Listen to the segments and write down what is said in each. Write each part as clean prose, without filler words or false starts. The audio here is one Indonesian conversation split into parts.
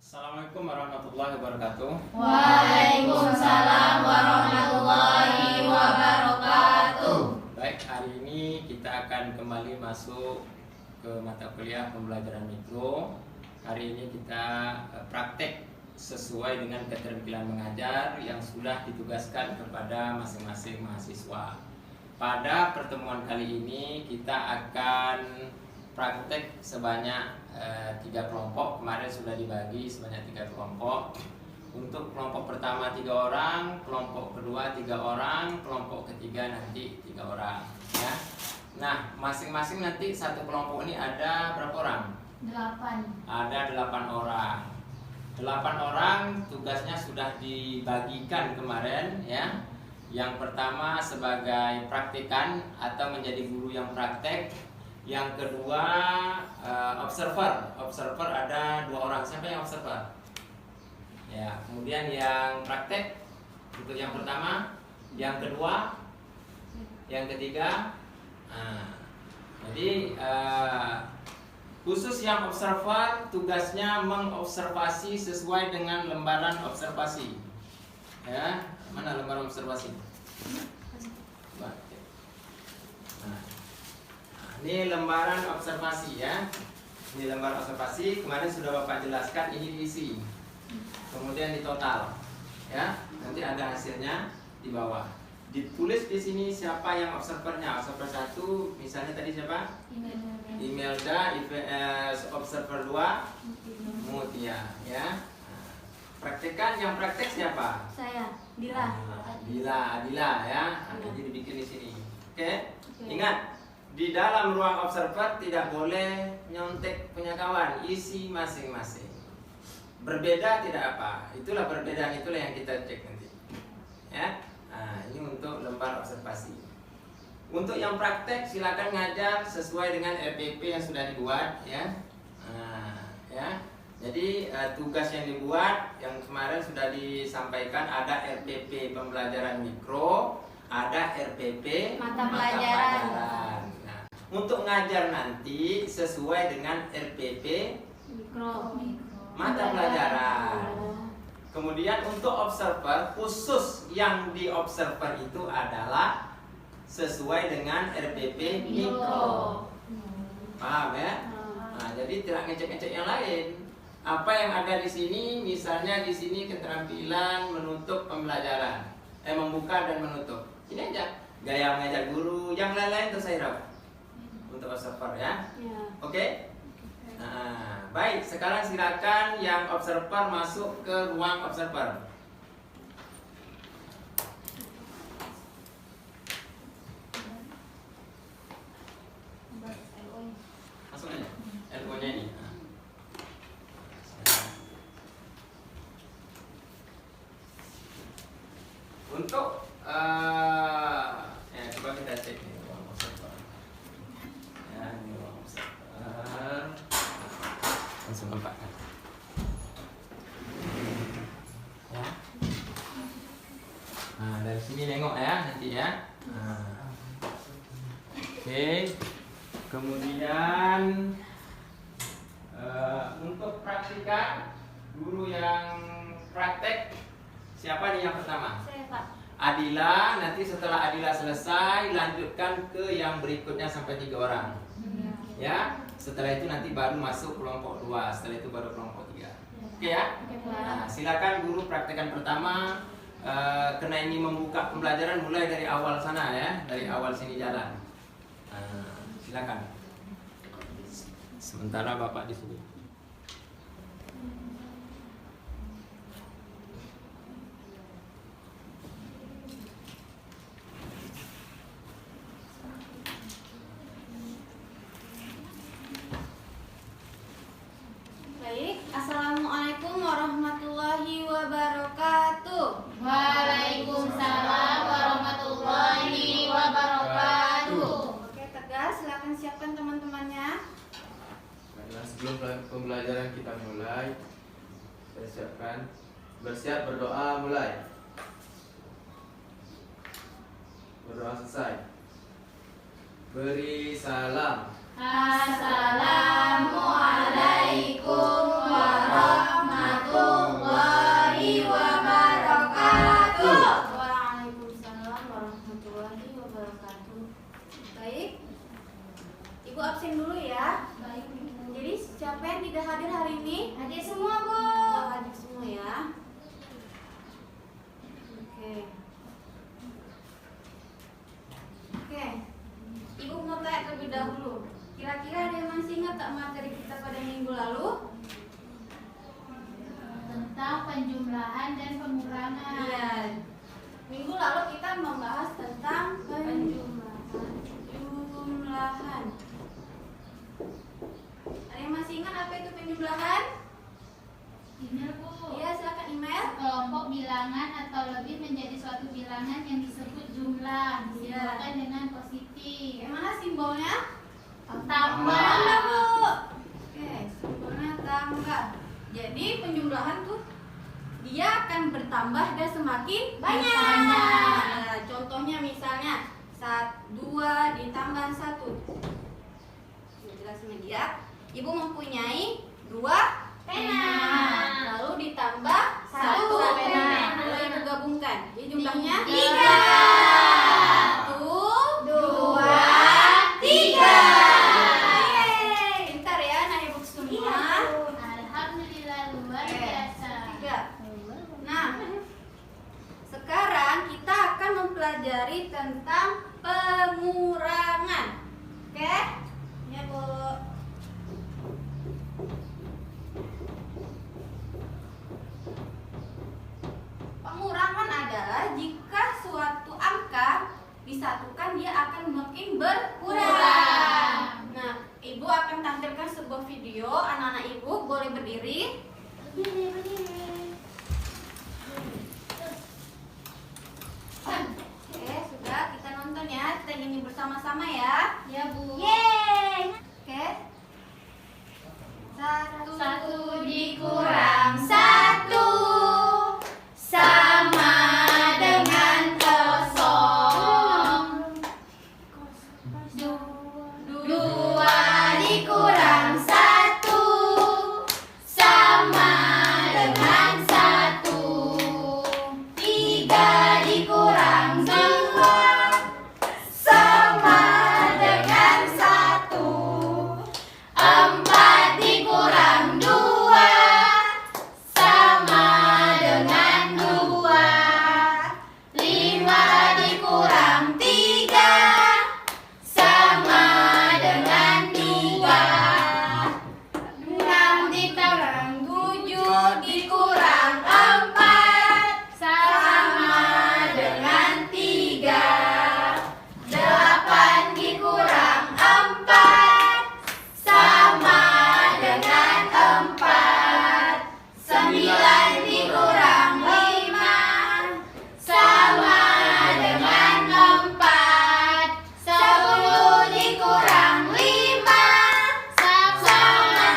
Assalamualaikum warahmatullahi wabarakatuh. Waalaikumsalam warahmatullahi wabarakatuh. Baik, hari ini kita akan kembali masuk ke mata kuliah pembelajaran mikro. Hari ini kita praktek sesuai dengan keterampilan mengajar yang sudah ditugaskan kepada masing-masing mahasiswa. Pada pertemuan kali ini kita akan praktek sebanyak 3 kelompok. Kemarin sudah dibagi sebanyak 3 kelompok. Untuk kelompok pertama 3 orang, kelompok kedua 3 orang, kelompok ketiga nanti 3 orang ya. Nah, masing-masing nanti satu kelompok ini ada berapa orang? 8. Ada 8 orang. 8 orang tugasnya sudah dibagikan kemarin ya. Yang pertama sebagai praktikan atau menjadi guru yang praktek. Yang kedua observer. Observer ada 2 orang. Siapa yang observer? Ya, kemudian yang praktek untuk yang pertama, yang kedua, yang ketiga. Nah, jadi khusus yang observer tugasnya mengobservasi sesuai dengan lembaran observasi. Ya, mana lembaran observasi? Ini lembaran observasi ya. Ini lembaran observasi. Kemarin sudah Bapak jelaskan ini diisi. Kemudian di total. Ya, nanti ada hasilnya di bawah. Ditulis di sini siapa yang observernya. Observer 1 misalnya tadi siapa? Imelda, observer 2 Mutia ya. Praktekan yang praktek siapa? Saya, Dila. Adila ya. Jadi dibikin di sini. Oke? Ingat, di dalam ruang observer tidak boleh nyontek punya kawan, isi masing-masing. Berbeda tidak apa, itulah perbedaan itulah yang kita cek nanti. Ya, nah, ini untuk lembar observasi. Untuk yang praktek silakan ngajar sesuai dengan RPP yang sudah dibuat, ya. Nah, ya. Jadi tugas yang dibuat yang kemarin sudah disampaikan ada RPP pembelajaran mikro, ada RPP mata pelajaran. Untuk ngajar nanti sesuai dengan RPP Mikro. mata pelajaran. Kemudian untuk observer khusus yang di observer itu adalah sesuai dengan RPP mikro. Paham ya? Nah, jadi tidak ngecek-ngecek yang lain. Apa yang ada di sini, misalnya di sini keterampilan menutup pembelajaran, membuka dan menutup. Ini aja. Gaya mengajar guru, yang lain-lain itu saya rawat. Untuk observer ya, Oke? Nah, baik, sekarang silakan yang observer masuk ke ruang observer. Masuk aja, LO-nya ini. Untuk coba kita cek nih ruang observer. Ini ruang observer. Langsung nampak kan? Ya. Nah, dari sini nengok ya nanti ya. Nah. Oke. Kemudian untuk praktikan guru yang praktek siapa nih yang pertama? Saya, Pak. Adila, nanti setelah Adila selesai lanjutkan ke yang berikutnya sampai 3 orang. Ya, setelah itu nanti baru masuk kelompok 2, setelah itu baru kelompok 3. Oke ya? Nah, silakan guru praktekan pertama. Karena ini membuka pembelajaran mulai dari awal sana ya, dari awal sini jalan. Silakan. Sementara Bapak di sini. Baik, Assalamualaikum warahmatullahi wabarakatuh. Waalaikumsalam warahmatullahi wabarakatuh. Oke, tegas, silakan siapkan teman-temannya. Baiklah, sebelum pembelajaran kita mulai, saya siapkan. Bersiap, berdoa, mulai. Berdoa selesai. Beri salam. Assalamualaikum warahmatullahi Ibu absen dulu ya. Baik, Bu. Jadi siapa yang tidak hadir hari ini? Hadir semua, Bu. Oh, hadir semua ya. Oke. Oke. Ibu mau tanya terlebih dahulu. Kira-kira ada yang masih ingat tak materi kita pada minggu lalu? Tentang penjumlahan dan pengurangan. Iya. Minggu lalu kita membahas tentang penjumlahan. Ada yang masih ingat apa itu penjumlahan? Email, Bu. Iya, silakan email. Kelompok bilangan atau lebih menjadi suatu bilangan yang disebut jumlah, disimbolkan dengan positif. Bagaimana simbolnya? Tambah. Tambah, Bu. Oke, simbolnya tambah. Jadi penjumlahan tuh dia akan bertambah dan semakin banyak. Nah, contohnya misalnya 2 ditambah 1. Jelasin lagi ya. Ibu mempunyai 2 Pena. Lalu ditambah 1 pena. Lalu ibu gabungkan. Jadi jumlahnya 3. 1, 2, 3. Bentar ya, anak ibu semua. Alhamdulillah, luar Oke, biasa. 3. Nah, sekarang kita akan mempelajari tentang pengurangan. Oke? Ya, Bu. Pengurangan adalah jika suatu angka disatukan dia akan makin berkurang. Nah, ibu akan tampilkan sebuah video. Anak-anak ibu boleh berdiri. Oke, sudah kita nonton ya. Kita nyanyi bersama-sama ya. Ya, Bu. Yeay. Oke. 1 dikurang 1 sama dengan 0. 2 dikurang 1 sama dengan 1. 3 dikurang 2 sama dengan 1. 4 dikurang 2 sama dengan 2. 5 dikurang 3 sama dengan 3. 6 dikurang 7 dikurang 4 sama dengan 3. 8 dikurang 4 sama dengan 4. 9 dikurang 5 sama dengan 4. 10 dikurang 5 sama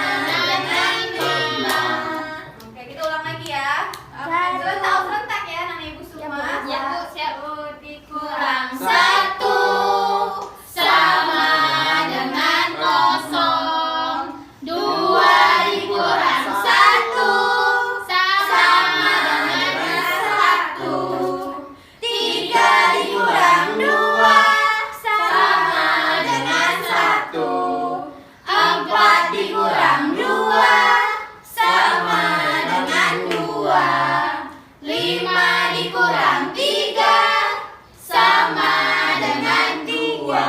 dengan 5. Oke, kita ulang lagi ya. Serentak ya, anak ibu semua. Ya, Bu. Siap. 1 Kurang dikurang 1 sama dengan 0. 2 dikurang 1 sama dengan 1. 3 dikurang 2 sama dengan 1. 4 dikurang 2 sama dengan 2. 5 dikurang 3 sama dengan 2.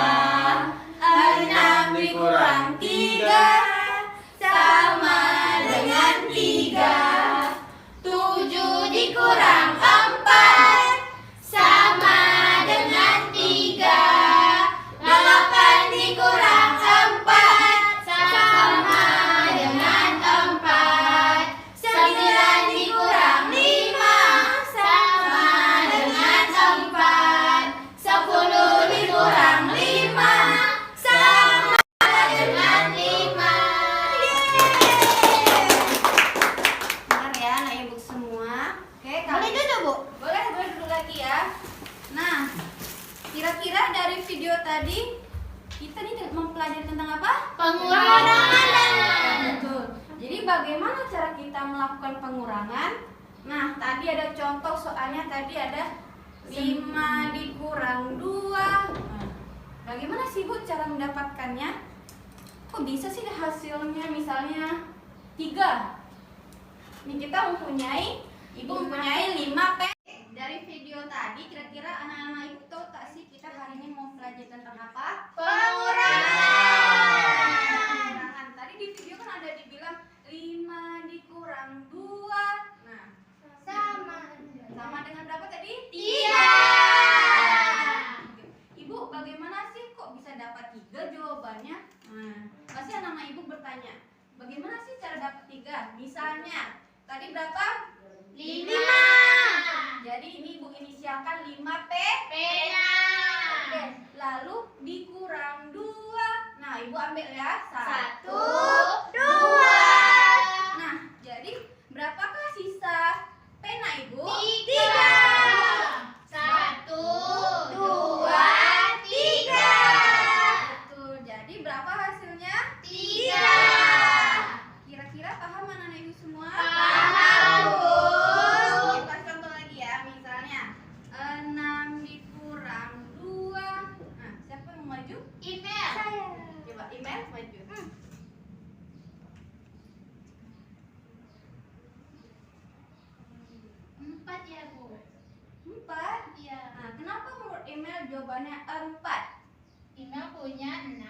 6 dikurang 3 sama dengan 3. 7 dikurang 4 sama dengan 3. 8 dikurang 4 sama dengan 4. 9 dikurang 5 sama dengan 4. 10 dikurang 5 sama dengan 5. Bentar ya, anak ibu semua. Oke, boleh duduk, Bu? Boleh duduk lagi ya. Nah, kira-kira dari video tadi kita nih mempelajari tentang apa? Pengurangan. Betul. Jadi bagaimana cara kita melakukan pengurangan? Nah, tadi ada contoh soalnya tadi ada 5 dikurang 2. Nah, bagaimana sih Bu cara mendapatkannya? kok bisa sih hasilnya misalnya 3? Ini kita mempunyai, ibu mempunyai 5 P. Dari video tadi kira-kira anak-anak ibu tahu tak sih kita hari ini mau belajar tentang apa? Pengurangan. Tadi di video kan ada dibilang 5 dikurang 2. Nah, sama dengan berapa tadi? 3. Ibu, bagaimana sih kok bisa dapat 3 jawabannya? Nah, pasti anak-anak ibu bertanya, bagaimana sih cara dapat 3? Misalnya, tadi berapa? 5. Jadi ini ibu inisialkan 5 P. Oke, lalu dikurang 2. Nah, ibu ambil ya. 1, 2. Nah, jadi berapakah sisa pena ibu? 3. 1, 2, 3. Betul. Jadi berapa hasilnya? 3. Kira-kira paham anak-anak ibu semua? Paham, Bu. Kita contoh lagi ya. Misalnya 6 dikurang 2. Nah, siapa yang mau maju? Email. Coba email maju. 4 ya, Bu. 4. Iya. Nah, kenapa menurut email jawabannya 4? Email punya 6.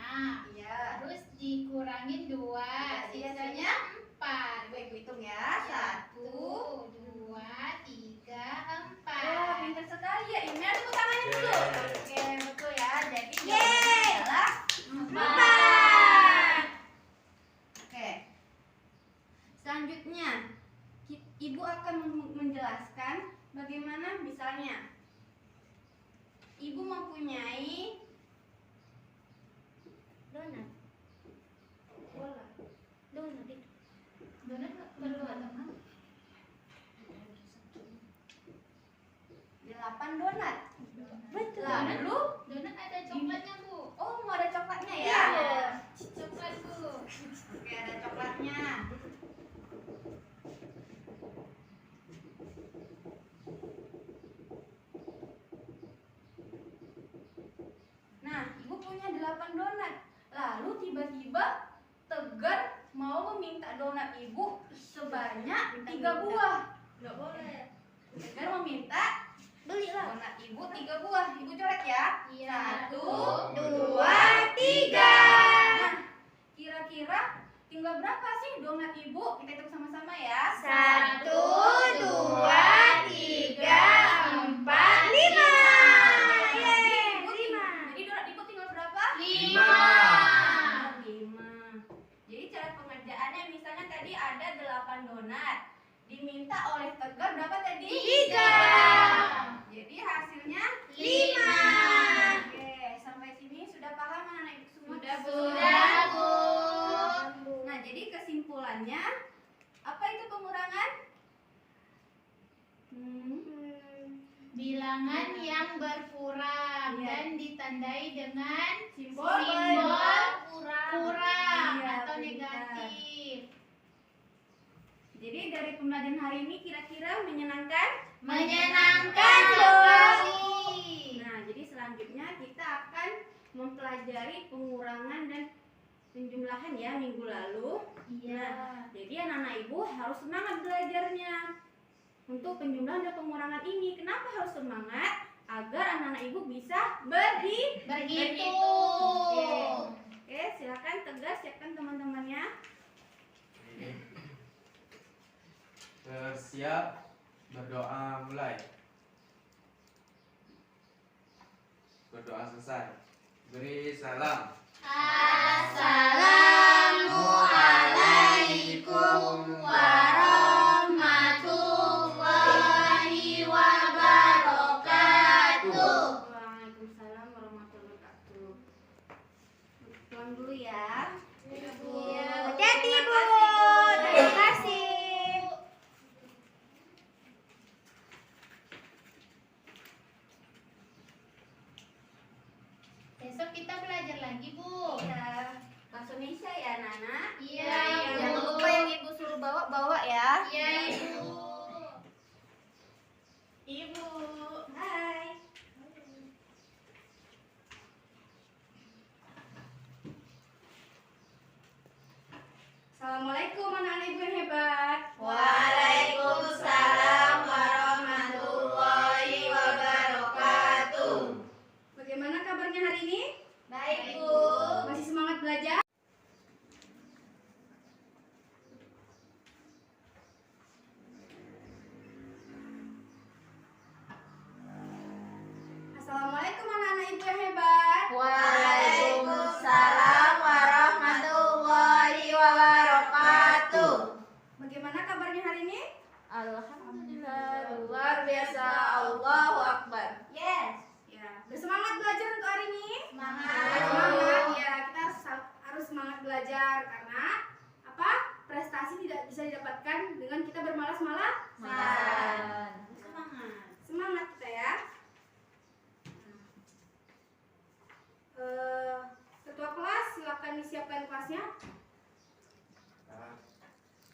Iya. Terus dikurangin 2. Iya, Sisanya 4. Ibu hitung ya. 1. 2, 3, Wah, 4. pintar sekali ya. Email tepuk tangannya dulu. Yeay. Oke, betul ya. Jadi jawabannya adalah 4. Oke. Selanjutnya, ibu akan menjelaskan bagaimana misalnya ibu mempunyai donat. Donat itu. Donat perlu teman. 8 donat. Betul. Lalu, Donat ada coklatnya, Bu. oh mau ada coklatnya ya? Iya. Coklat, Bu. Oke, ada coklatnya. Nah, ibu punya 8 donat. Lalu tiba-tiba Tegar mau meminta donat ibu sebanyak 3 buah. Nggak boleh. Tegar meminta donat ibu 3 buah. Ibu coret ya. Iya. 1, 2, 3. Nah, kira-kira tinggal berapa sih donat ibu? Kita hitung sama-sama ya. 1, 2, 3, 4, 5. Jadi donat ibu tinggal berapa? 5. 5. Jadi cara pengerjaannya misalnya tadi ada 8 donat. Diminta oleh Tegar berapa tadi? 3. Jadi hasilnya 5. Oke, sampai sini sudah paham anak-anak ibu semua? Sudah, Bu. Nah, jadi kesimpulannya apa itu pengurangan? Bilangan yang berkurang Iya. dan ditandai dengan Simbol kurang Iya, atau pintar. negatif. Jadi dari pembelajaran hari ini kira-kira menyenangkan? Menyenangkan sekali. Nah, jadi selanjutnya kita akan mempelajari pengurangan dan penjumlahan ya minggu lalu. Iya. Jadi anak-anak ibu harus semangat belajarnya. Untuk penjumlahan dan pengurangan ini, kenapa harus semangat? Agar anak-anak ibu bisa Berhitung. Oke, silakan Tegas siapkan teman-temannya. Bersiap, berdoa mulai. Berdoa selesai. Beri salam. Assalamualaikum warahmatullahi wabarakatuh. Waalaikumsalam warahmatullahi wabarakatuh. Pulang dulu ya. Hati-hati, Bu. Terima kasih. Besok kita belajar lagi, Bu. Iya. Bahasa Indonesia ya, Nana. Iya, Ibu. Jangan lupa yang ibu suruh bawa ya. Iya, Ibu. Ibu. Hai. Assalamualaikum anak-anak ibu yang hebat. Waalaikumsalam warahmatullahi wabarakatuh. Bagaimana kabarnya hari ini? Baik, Bu. Masih semangat belajar? Assalamualaikum anak-anak ibu yang hebat. Waalaikumsalam warahmatullahi wabarakatuh. Bagaimana kabarnya hari ini? Alhamdulillah, luar biasa. Allahu Akbar. Yes. Ya, bersemangat belajar untuk hari ini? Semangat. Semangat ya, kita harus semangat belajar karena apa? Prestasi tidak bisa didapatkan dengan kita bermalas-malasan. Semangat kita ya. Ketua kelas silakan disiapkan kelasnya. Nah,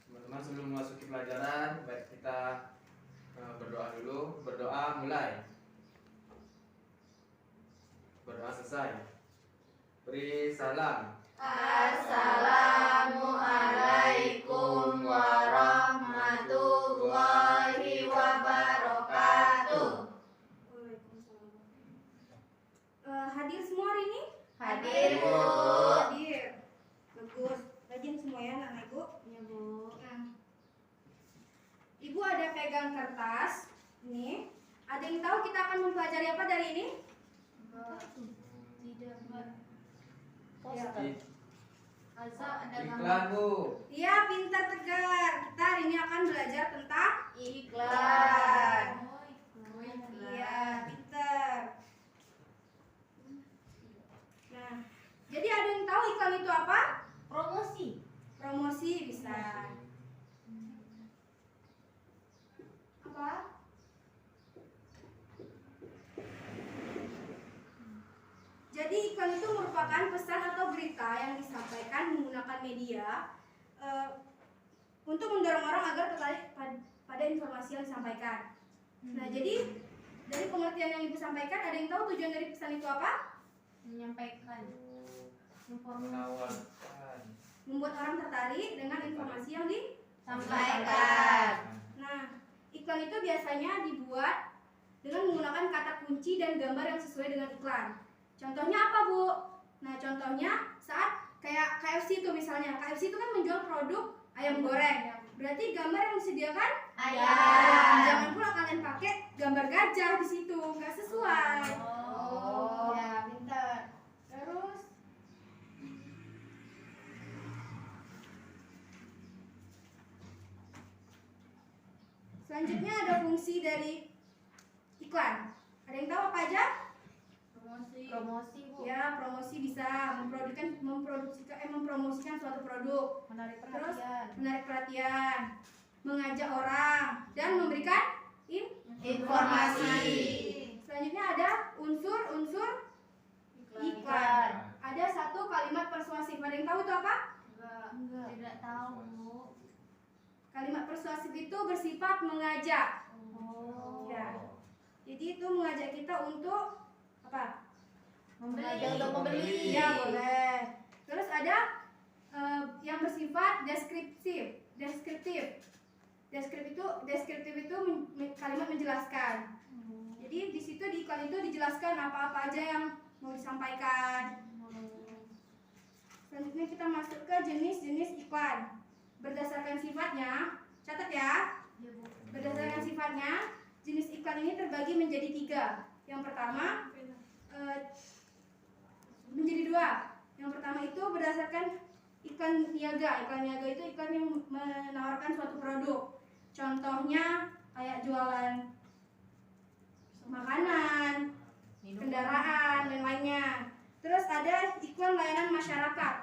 teman-teman sebelum memasuki pelajaran, baik kita berdoa dulu. Berdoa mulai. Berdoa selesai. Beri salam. Assalamualaikum warahmatullahi wabarakatuh. Waalaikumsalam. Hadir semua hari ini? Hadir, Bu. Hadir. Bagus. Rajin semua ya anak ibu. Ya, Bu. Nah, ibu ada pegang kertas. Ini. Ada yang tahu kita akan mempelajari apa dari ini? Tidak, Mbak. I- Azza ada Iklan, Bu. Iya, pintar tegar. Kita hari ini akan belajar tentang Iklan. Iya, pintar. Nah, jadi ada yang tahu iklan itu apa? Promosi. Promosi bisa. Apa? Jadi iklan itu merupakan pesan atau berita yang disampaikan menggunakan media untuk mendorong orang agar tertarik pada informasi yang disampaikan. Nah, jadi dari pengertian yang ibu sampaikan, ada yang tahu tujuan dari pesan itu apa? menyampaikan Menawarkan. Membuat orang tertarik dengan informasi yang Sampaikan. Nah, iklan itu biasanya dibuat dengan menggunakan kata kunci dan gambar yang sesuai dengan iklan. Contohnya apa, Bu? Nah, contohnya saat kayak KFC itu misalnya. KFC itu kan menjual produk ayam goreng. Berarti gambar yang disediakan Ayam. Jangan pula kalian pakai gambar gajah di situ, nggak sesuai. Oh. Ya, pintar. Terus selanjutnya ada fungsi dari iklan. Ada yang tahu apa aja? Promosi, Bu. Ya, promosi bisa mempromosikan suatu produk, Menarik terus menarik perhatian, mengajak orang, dan memberikan Informasi. Selanjutnya ada unsur-unsur iklan. Ada satu kalimat persuasif. Ada yang tahu itu apa? enggak. Tidak tahu, Bu. Kalimat persuasif itu bersifat mengajak. Oh. Ya. Jadi itu mengajak kita untuk apa? Mengajak untuk membeli. Iya, boleh. Terus ada yang bersifat deskriptif. Deskriptif itu kalimat menjelaskan. Jadi di situ di iklan itu dijelaskan apa-apa aja yang mau disampaikan. Selanjutnya kita masuk ke jenis-jenis iklan. Berdasarkan sifatnya, catat ya. Ya, Bu. Berdasarkan sifatnya, jenis iklan ini terbagi menjadi 3. Yang pertama menjadi 2. Yang pertama itu berdasarkan iklan niaga. Iklan niaga itu iklan yang menawarkan suatu produk. Contohnya kayak jualan makanan, kendaraan, dan lainnya. Terus ada iklan layanan masyarakat.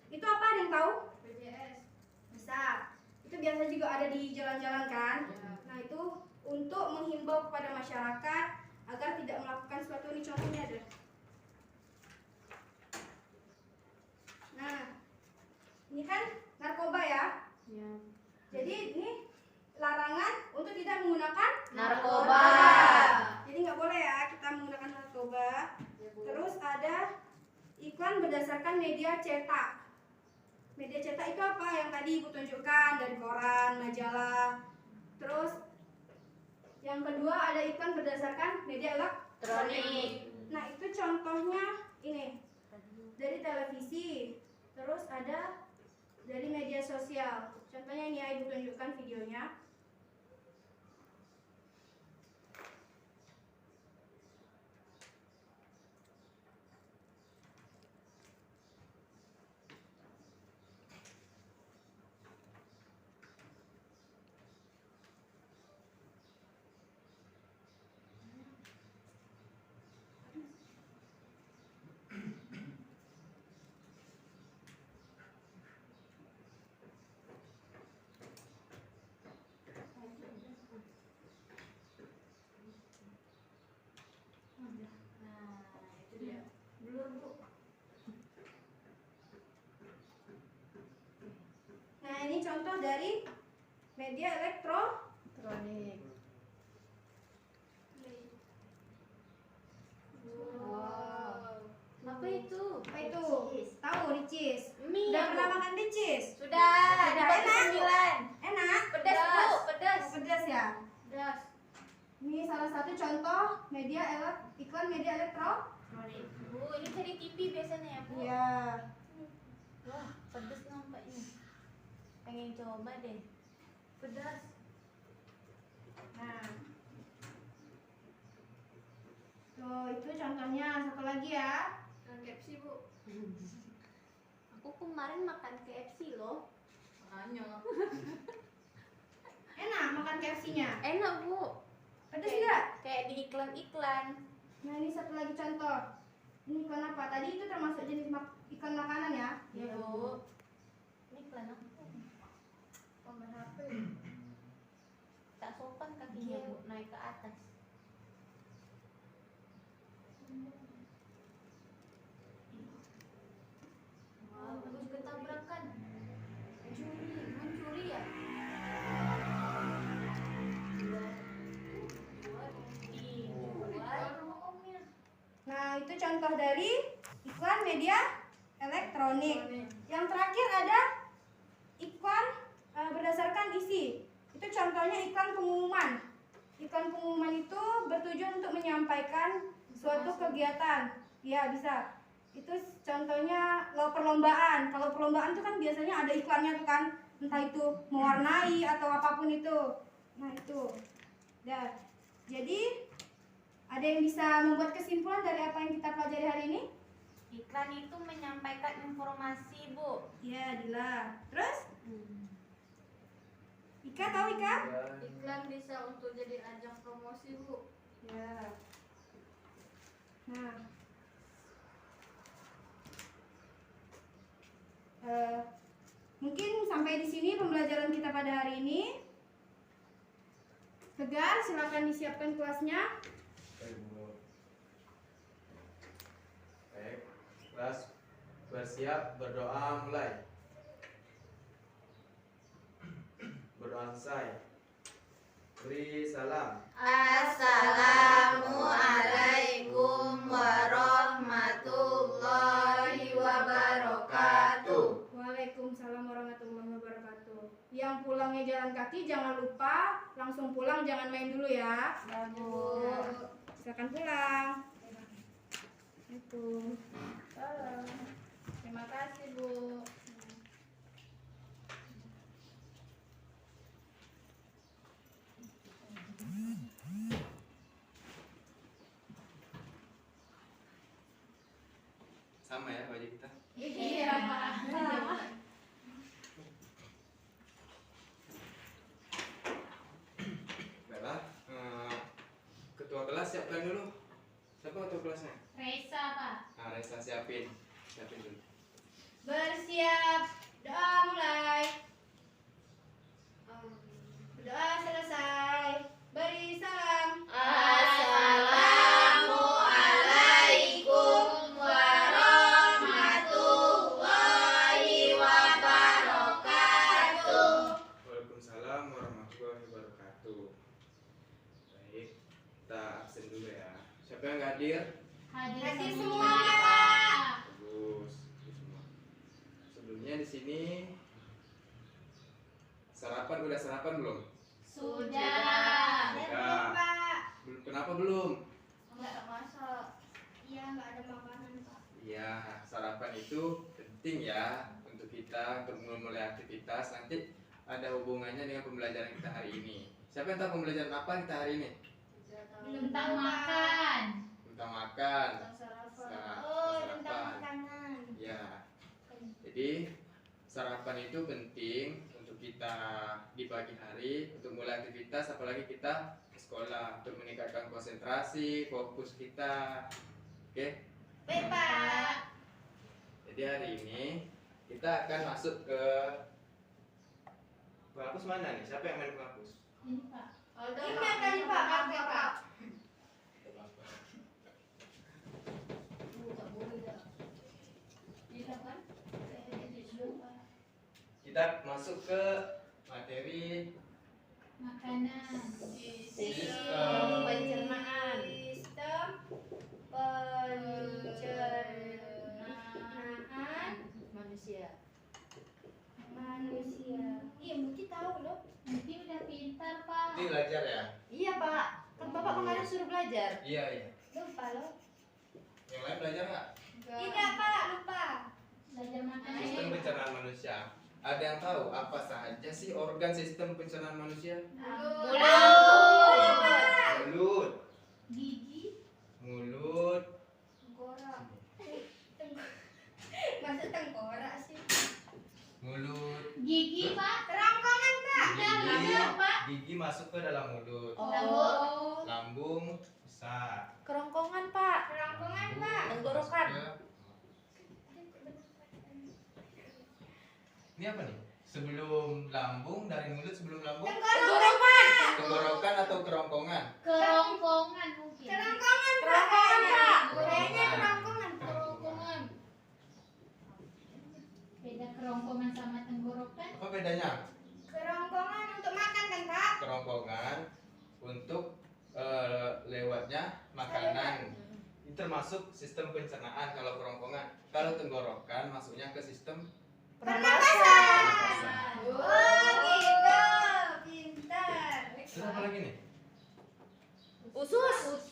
Itu apa, ada yang tahu? BPJS. Bisa. Itu biasa juga ada di jalan-jalan kan? Nah, itu untuk menghimbau kepada masyarakat agar tidak melakukan suatu ini, contohnya ada. Nah, ini kan narkoba ya. Ya. Jadi ini larangan untuk tidak menggunakan Narkoba. Jadi nggak boleh ya kita menggunakan narkoba. Terus ada iklan berdasarkan media cetak. Media cetak itu apa? Yang tadi Ibu tunjukkan dari koran, majalah. Terus yang kedua ada iklan berdasarkan media elektronik. Nah, itu contohnya ini. Dari televisi. Terus ada dari media sosial. Contohnya ini ya, Ibu tunjukkan videonya. Nah, ini contoh dari media elektronik. Wow. Apa itu? Apa itu? Tahu ricis? Mie. Udah pernah makan ricis? Sudah. Sudah, Di enak? 9. Enak? Pedas, Bu. Pedas. Oh, pedas ya? Pedas. Ini salah satu contoh iklan media elektronik. Bu, ini cari TV biasanya ya, Bu? Iya. Wah, pedas nampaknya. Pengen coba deh. Pedas. Nah. Tuh, itu contohnya. Satu lagi ya. KFC, Bu. Aku kemarin makan KFC loh. Makanya. Enak makan KFC-nya? Enak, Bu. Pedas nggak? Kayak di iklan-iklan. Nah, ini satu lagi contoh. Ini iklan apa? Tadi itu termasuk jenis iklan makanan ya? Iya, Bu. Ini iklan apa? Pamer HP. Tak sopan kakinya, Bu, naik ke atas. Wow, bagus ketabrakan. Mencuri ya? Nah, itu contoh dari iklan media elektronik. Yang terakhir ada iklan berdasarkan isi. Itu contohnya iklan pengumuman. Iklan pengumuman itu bertujuan untuk menyampaikan suatu kegiatan. Ya, bisa. Itu contohnya perlombaan. Kalau perlombaan itu kan biasanya ada iklannya tuh kan, entah itu mewarnai atau apapun itu. Nah, itu. Ya. Jadi ada yang bisa membuat kesimpulan dari apa yang kita pelajari hari ini? Iklan itu menyampaikan informasi, Bu. Ya, Dila. Terus? Ika tahu Ika? Iklan bisa untuk jadi ajang promosi, Bu. Ya. Nah. Mungkin sampai di sini pembelajaran kita pada hari ini. Tegar, silakan disiapkan kelasnya. Baik, kelas bersiap, berdoa mulai. Berdoa selesai. Beri salam. Assalamualaikum warahmatullahi wabarakatuh. Waalaikumsalam warahmatullahi wabarakatuh. Yang pulangnya jalan kaki jangan lupa langsung pulang, jangan main dulu ya. Bu. Silakan pulang. Itu. Terima kasih, Bu. Sama ya wajah kita. Iya, Pak. Baiklah, ketua kelas siapkan dulu. Siapa ketua kelasnya? Reza, Pak. Nah, Reza siapin dulu. Bersiap. Doa mulai. Doa selesai. Beri salam. Assalamualaikum warahmatullahi wabarakatuh. Waalaikumsalam warahmatullahi wabarakatuh. Baik, kita absen dulu ya. Siapa yang nggak hadir? Hadir Hadir semua, semua. Pak. Bagus, itu semua. Sebelumnya di sini sarapan, udah sarapan belum? Sudah. Sudah. Pak. Kenapa belum? Enggak masak. Iya, enggak ada makanan, Pak. Iya, sarapan itu penting ya untuk kita untuk memulai aktivitas. Nanti ada hubungannya dengan pembelajaran kita hari ini. Siapa yang tahu pembelajaran apa kita hari ini? Tentang makan. Tentang makan. Oh, tentang Sarapan. makanan. Ya. Jadi sarapan itu penting untuk kita di pagi hari untuk mulai aktivitas, apalagi kita ke sekolah untuk meningkatkan konsentrasi, fokus kita. Oke. Baik, Pak. Jadi hari ini kita akan masuk ke penghapus mana nih? Siapa yang main penghapus? Ini Pak. Ini tadi, Pak. Pakai, Pak. Kita masuk ke materi Makanan. Sistem pencernaan. Sistem pencernaan Manusia. manusia. Iya, Muti tahu loh. Nanti udah pintar Pak. ini belajar ya? Iya Pak, kan Bapak kemarin suruh belajar. Iya iya. Lupa loh. Yang lain belajar nggak? Tidak, Pak. Lupa. Belajar makanan. Sistem pencernaan manusia. Ada yang tahu apa saja sih organ sistem pencernaan manusia? Mulut, Gigi. mulut, Tengkorak. Masa tengkorak sih? mulut, Gigi Pak. Kerongkongan, Pak. gigi, Pak. gigi masuk ke dalam mulut. Lambung. Lambung besar. Kerongkongan Pak. Kerongkongan, Lambung Pak. Tenggorokan. masuk ke- Ini apa nih? Sebelum lambung, dari mulut sebelum lambung, Tenggorokan. tenggorokan atau kerongkongan? Kerongkongan mungkin. Kerongkongan, Pak. Kerongkongan, Pak. Kayaknya kerongkongan. Kerongkongan. Beda kerongkongan sama tenggorokan. Apa bedanya? Kerongkongan untuk makan kan, Pak? Kerongkongan untuk lewatnya makanan. Ini termasuk sistem pencernaan kalau kerongkongan. Kalau tenggorokan masuknya ke sistem Pernapasan. Oh, gitu. Pintar. terus apa lagi nih? Usus. Usus.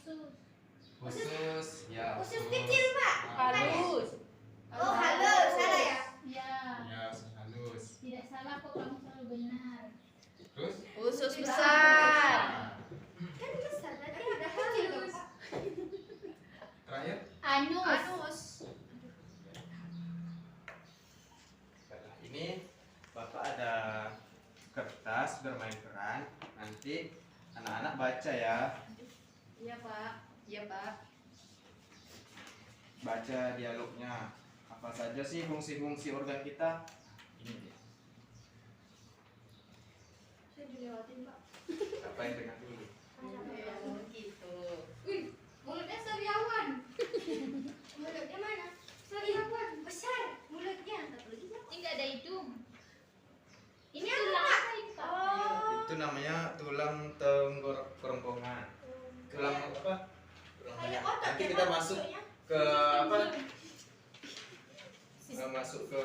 Usus, ya. Usus kecil, Pak. Nah, Halus. Oh, halus. Salah ya? Ya. ya, usus halus. Tidak salah kok, kamu selalu benar. Terus? Usus besar. Nah, Kan besar. Tadi ada halus. terakhir? Anus. Anus. Baiklah, ini Bapak ada kertas bermain peran. Nanti anak-anak baca ya. Iya Pak. Iya Pak. Baca dialognya. Apa saja sih fungsi-fungsi organ kita? Ini dia. Saya dilewatin, Pak. Apa yang tengah dulu? Gitu. Wih, mulutnya sariawan. Mulutnya mana? Sariawan. Besar mulutnya. Ini nggak ada hidung. Ini Ini apa, tulang Pak? apa ini Pak? Oh. Itu namanya tulang kerongkongan. Tulang apa? Tulang Kayak banyak. otot Nanti ya, kita Pak, masuk bentuknya. ke apa? Masuk ke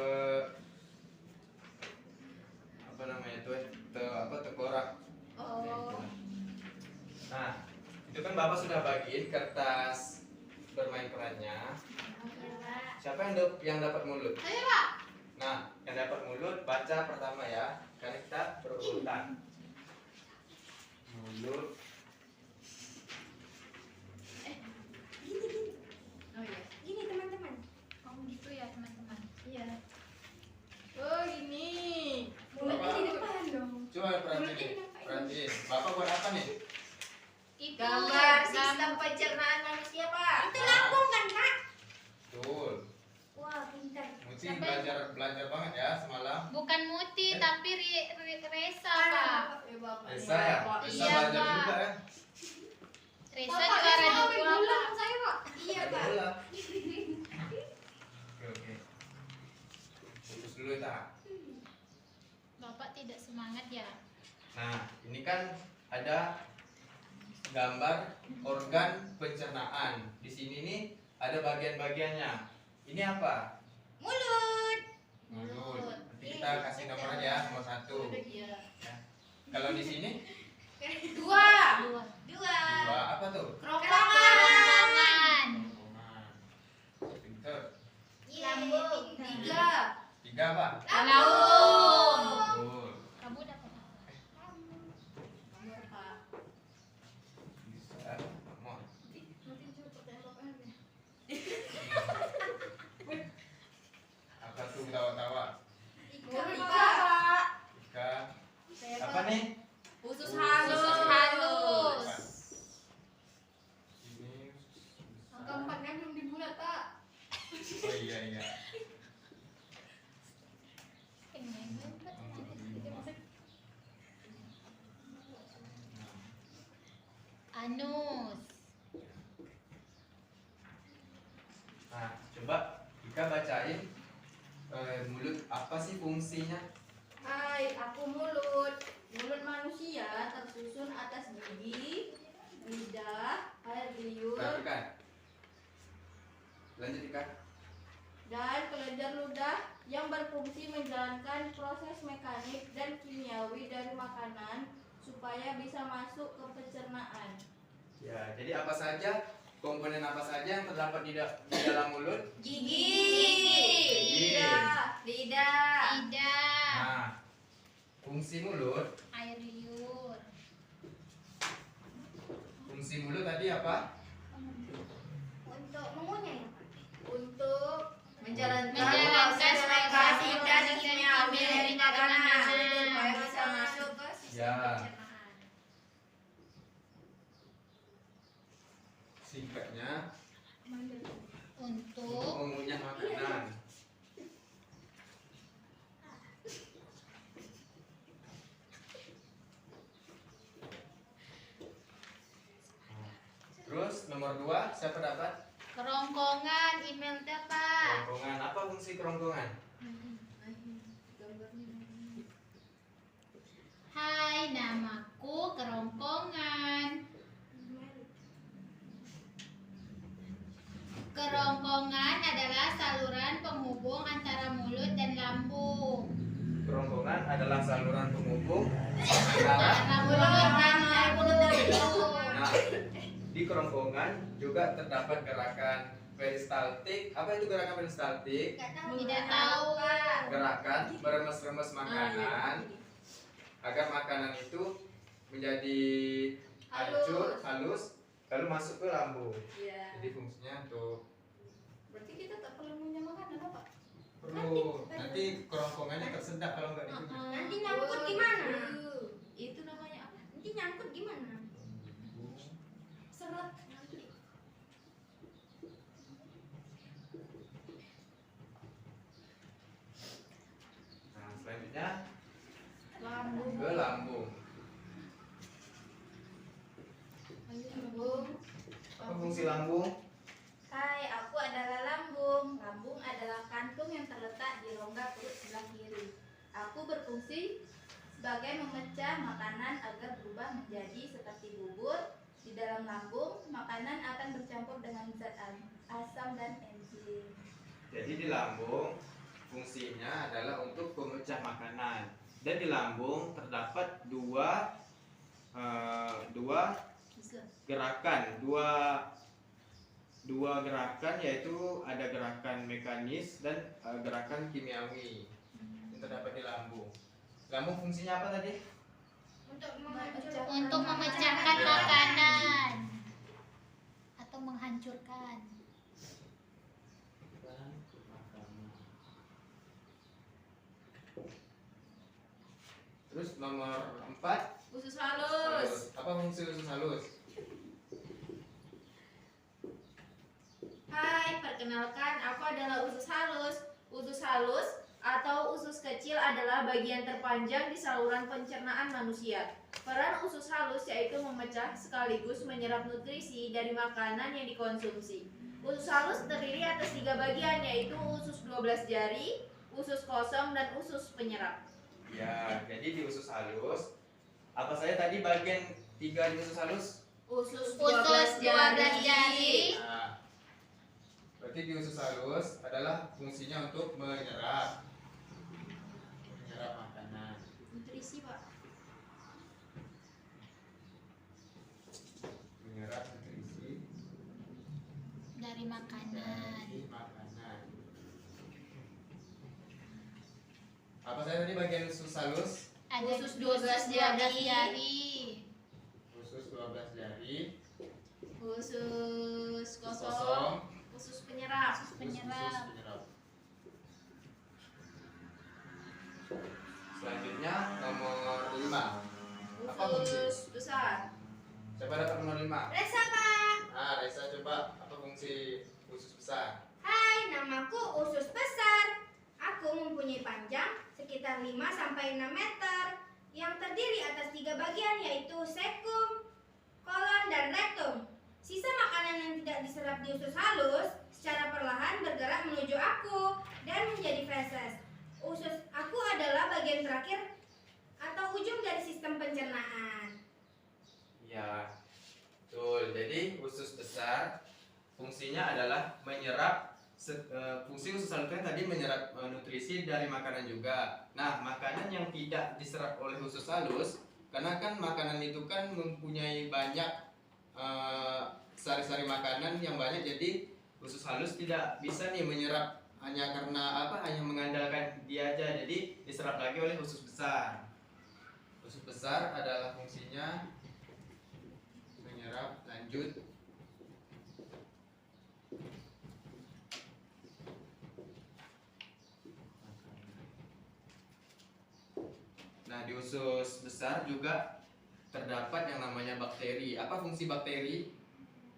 apa namanya itu? Tengkorak. Oh. Nah, itu kan Bapak sudah bagiin kertas bermain perannya. Siapa yang dapat mulut? Ayo Pak. Nah, yang dapat mulut baca pertama ya. Karena kita berurutan. Mulut. Oh iya. Gini, teman-teman. Oh gitu ya teman-teman. Iya. Oh, ini. Mulutnya Bapak. di depan dong. Coba perhatiin. Perhatiin. Bapak buat apa nih? Itu Gambar sistem pencernaan manusia Pak. Itu lambung kan, Pak? Betul. Wah, pintar. Muti belajar banget ya semalam. bukan Muti tapi Resa Pak. Resa ya? Resa Iya, belajar Pak. juga ya? Resa Bapak juara bisa main dua bola Pak. sama saya, Pak. Iya, Ada Pak. bola. Oke. Fokus dulu tak. Bapak tidak semangat ya. Nah, ini kan ada gambar organ pencernaan. Di sini nih ada bagian-bagiannya. Ini apa? Mulut. Mulut. kita kasih nomor aja, nomor 1. Ya. Kalau di sini Dua. Dua. 2 apa tuh? Kerongkongan. Kerongkongan. Pinter. Lambung. 3. 3 apa? Lambung. Betul. Kamu dapat apa? Bisa. Nomor. Apa tuh tawa-tawa? Tiga, Pak. 3. Apa nih? Usus halus. Ini. Angka 4-nya belum dibulat, Pak. Oh iya. Anus. Nah, coba kita bacain mulut apa sih fungsinya? Hai, aku mulut. Mulut manusia tersusun atas gigi, lidah, air liur, Perhatikan. Lanjut Ika. dan kelenjar ludah yang berfungsi menjalankan proses mekanik dan kimiawi dari makanan supaya bisa masuk ke pencernaan. Ya, jadi apa saja komponen apa saja yang terdapat di dalam mulut? Gigi. Lidah, Lidah. Lidah. Nah, fungsi mulut, Air liur. fungsi mulut tadi apa? Untuk mengunyah ya, Pak? Untuk menjalankan Menjalankan proses mekanik dan proses kimiawi dari makanan makanan. supaya bisa masuk ke sistem Ya. pencernaan. Singkatnya untuk Untuk mengunyah makanan. Terus nomor 2 siapa dapat? kerongkongan. Email dapat. Kerongkongan. Apa fungsi kerongkongan? Hai, namaku Kerongkongan. Kerongkongan adalah saluran penghubung antara mulut dan lambung. Kerongkongan adalah saluran penghubung antara. Antara mulut dan lambung. Nah, di kerongkongan juga terdapat gerakan peristaltik. Apa itu gerakan peristaltik? Tidak tahu. Gerakan meremes-remes makanan agar makanan itu menjadi hancur, halus, lalu masuk ke lambung. Iya. Jadi fungsinya untuk Berarti kita tak perlu mengunyah makanan, apa? perlu nanti kerongkongannya tersedak kalau nggak dikunci. Nanti nyangkut gimana? Itu namanya apa? Nanti nyangkut gimana? Seret nanti. Nah, selanjutnya Lambung. ke lambung. Lambung. Apa fungsi lambung? Hai, aku adalah lambung. Lambung adalah kantung yang terletak di rongga perut sebelah kiri. Aku berfungsi sebagai memecah makanan agar berubah menjadi seperti bubur. Di dalam lambung, makanan akan bercampur dengan zat asam dan enzim. Jadi di lambung fungsinya adalah untuk pemecah makanan. Dan di lambung terdapat dua gerakan, dua gerakan, yaitu ada gerakan mekanis dan gerakan kimiawi yang terdapat di lambung. Lambung fungsinya apa tadi? Untuk memecahkan makanan atau menghancurkan. Terus nomor 4, Usus halus. Apa fungsi usus halus? Hai, perkenalkan, aku adalah usus halus. Usus halus atau usus kecil adalah bagian terpanjang di saluran pencernaan manusia. Peran usus halus yaitu memecah sekaligus menyerap nutrisi dari makanan yang dikonsumsi. Usus halus terdiri atas 3 bagian, yaitu usus 12 jari, usus kosong, dan usus penyerap. Ya, jadi di usus halus apa saja tadi bagian 3 di usus halus? Usus Usus 12 jari. Nah, berarti di usus halus adalah fungsinya untuk menyerap Nutrisi, Pak. Menyerap nutrisi dari makanan. dari makanan. Apa saya tadi bagian usus halus? Ada Khusus 12 jari. Usus 12 jari. Khusus kosong, Kosong. khusus penyerap. Khusus penyerap. Selanjutnya nomor 5. Apa fungsi? Khusus besar. Siapa dapat nomor 5? Resa, Pak. Reza coba apa fungsi usus besar? Hai, namaku usus besar. Aku mempunyai panjang sekitar 5-6 meter yang terdiri atas 3 bagian yaitu sekum, kolon, dan rektum. Sisa makanan yang tidak diserap di usus halus secara perlahan bergerak menuju aku dan menjadi feses. Usus aku adalah bagian terakhir atau ujung dari sistem pencernaan. Ya, betul. Jadi usus besar fungsinya adalah menyerap fungsi usus halus kan tadi menyerap nutrisi dari makanan juga. Nah, makanan yang tidak diserap oleh usus halus, karena kan makanan itu kan mempunyai banyak sari-sari makanan yang banyak, jadi usus halus tidak bisa nih menyerap hanya karena hanya mengandalkan dia aja, jadi diserap lagi oleh usus besar. Usus besar adalah fungsinya menyerap lanjut Nah, di usus besar juga terdapat yang namanya bakteri. Apa fungsi bakteri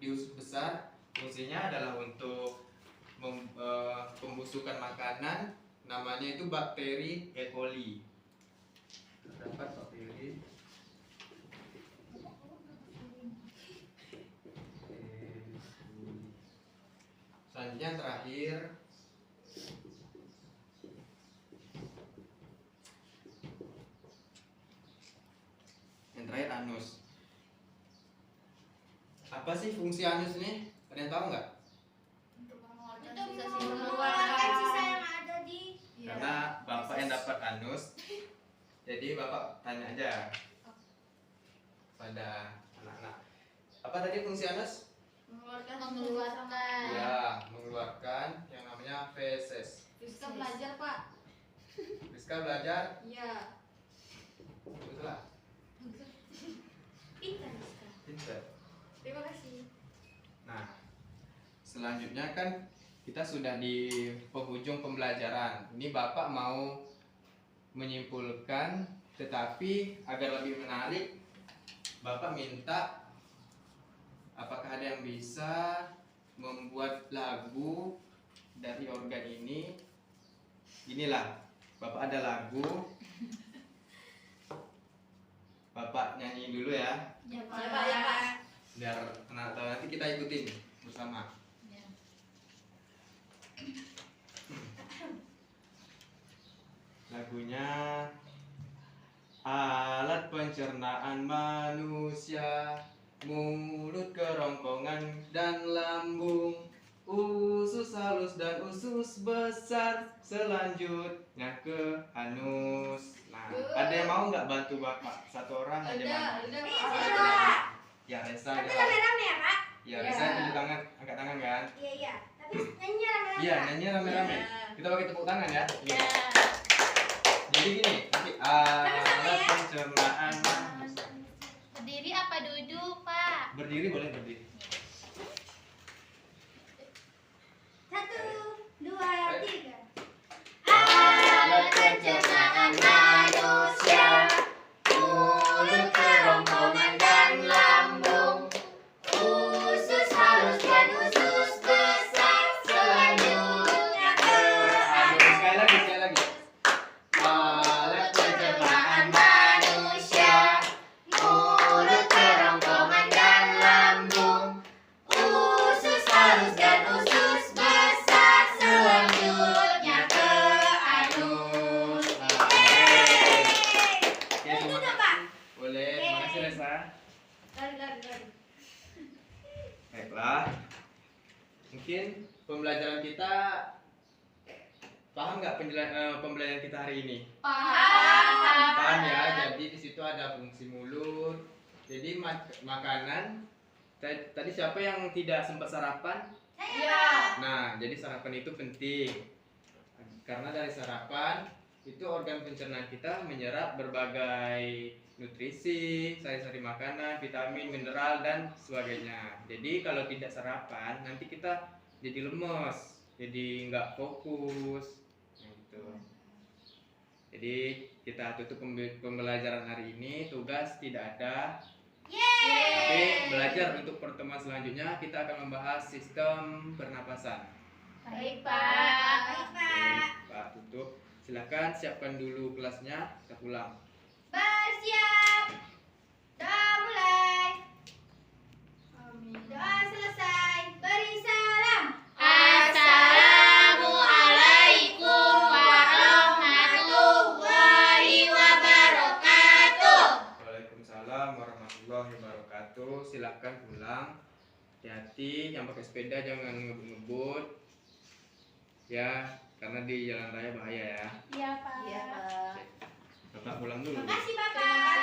di usus besar? Fungsinya adalah untuk pembusukan makanan, namanya itu bakteri E. coli. Terdapat bakteri selanjutnya terakhir anus. Apa sih fungsi anus ini? Ada yang tahu nggak? Untuk Untuk mengeluarkan mengeluarkan sisa yang ada di Karena bapak yang dapat anus, jadi bapak tanya aja pada anak-anak. Apa tadi fungsi anus? Mengeluarkan. Ya, mengeluarkan yang namanya feses. Rizka belajar, Pak. Rizka belajar? Iya. Betul lah. pintar. Pinter. Terima kasih. Nah, selanjutnya kan kita sudah di penghujung pembelajaran. Ini Bapak mau menyimpulkan, tetapi agar lebih menarik, Bapak minta apakah ada yang bisa membuat lagu dari organ ini. Inilah, Bapak ada lagu. Bapak nyanyi dulu ya, Ya, Pak. Ya, Pak, ya, Pak. biar nanti kita ikutin bersama. Ya. Lagunya alat pencernaan manusia, mulut, kerongkongan, dan lambung, usus halus dan usus besar, selanjutnya ke anus. Nah, ada yang mau nggak bantu Bapak? Satu orang aja bantu. Udah, Pak. Ya, Resa Tapi aja. rame-rame ya, Pak? Ya, Resa tunjuk tangan, angkat tangan kan? Iya, iya. Tapi nyanyi rame-rame. Iya, Pak. nyanyi rame-rame. Iya. Kita pakai tepuk tangan ya. Ya. Jadi gini, nanti alat pencernaan Berdiri apa duduk, Pak? berdiri boleh berdiri. 1, 2, 3. Alat pencernaan manusia, Mulut, kerongkongan, dan lambung, usus halus dan usus besar, selanjutnya ke anus. Sekali lagi. Alat pencernaan Manusia, mulut, kerongkongan, dan lambung, usus halus dan usus besar, selanjutnya ke anus. Oke, Itu tuh, Pak. boleh. Terima kasih Resa. Lari. Baiklah. Mungkin pembelajaran kita Paham nggak pembelajaran kita hari ini? Paham. Paham ya. Jadi di situ ada fungsi mulut. Jadi makanan. Tadi siapa yang tidak sempat sarapan? Iya. Nah, jadi sarapan itu penting. Karena dari sarapan itu organ pencernaan kita menyerap berbagai nutrisi, sari-sari makanan, vitamin, mineral dan sebagainya. Jadi kalau tidak sarapan nanti kita jadi lemes, jadi nggak fokus. Nah, gitu. Jadi kita tutup pembelajaran hari ini. Tugas tidak ada. Tapi belajar untuk pertemuan selanjutnya kita akan membahas sistem pernapasan. Baik, Pak. Oke, Pak tutup. Silakan siapkan dulu kelasnya, kita pulang. Bersiap. Doa mulai. Doa selesai. Beri salam. Assalamualaikum warahmatullahi wabarakatuh. Waalaikumsalam warahmatullahi wabarakatuh. Silakan pulang. Hati-hati, yang pakai sepeda jangan ngebut-ngebut. Ya, karena di jalan raya bahaya ya. Iya, Pak. Iya, Pak. Bapak pulang dulu. Makasih, Bapak.